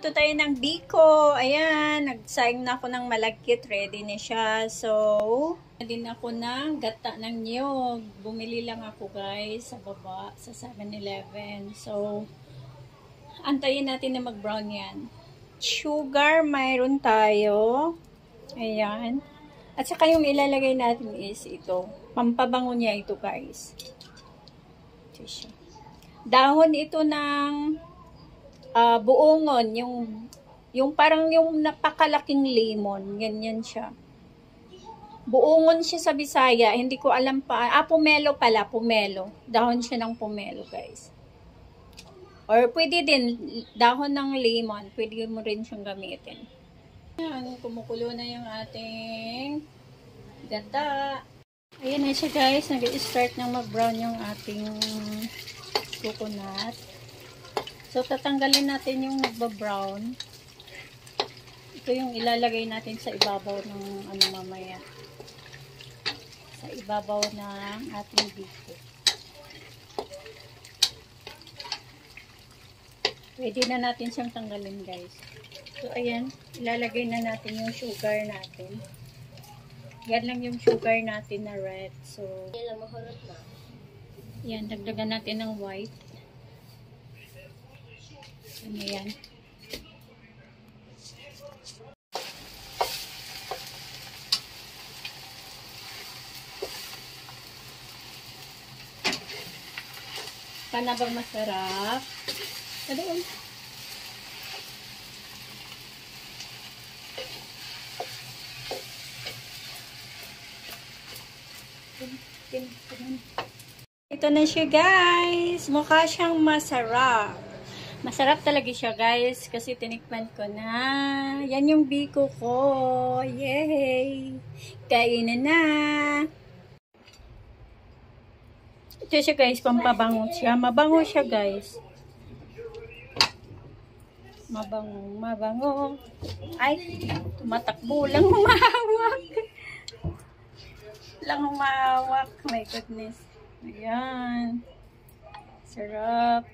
Ito tayo ng biko. Ayan, nagsayang na ako ng malagkit. Ready na siya. So, din ako ng gata ng niyog. Bumili lang ako guys sa baba sa 7-Eleven. So, antayin natin na mag-brown yan. Sugar, mayroon tayo. Ayan. At saka yung ilalagay natin is ito. Pampabango niya ito guys. Ito siya. Dahon ito ng buongon, yung parang yung napakalaking lemon, ganyan siya. Buongon siya sa Bisaya, hindi ko alam pa. Pomelo pala, pomelo. Dahon siya ng pomelo, guys. Or pwede din dahon ng lemon, pwede mo rin siyang gamitin. Ayan, kumukulo na yung ating gata. Ayan na siya, guys. Nag-start nang mag-brown yung ating coconut. So, tatanggalin natin yung nagba-brown. Ito yung ilalagay natin sa ibabaw ng mamaya. Sa ibabaw ng ating biko. Pwede na natin siyang tanggalin guys. So, ayan. Ilalagay na natin yung sugar natin. Yan lang yung sugar natin na red. So, yan. Dagdagan natin ng white. Ano yan? Paano bang masarap? Doon. Ito na siya guys. Mukha siyang masarap. Masarap talaga siya guys kasi tinikman ko na. Yan yung biko ko. Yay! Kainan na. Ito siya guys, pampabango siya. Mabango siya guys. Mabango. Ay, tumatakbo lang humahawak. Lang humahawak. My goodness. Ayan. Sarap.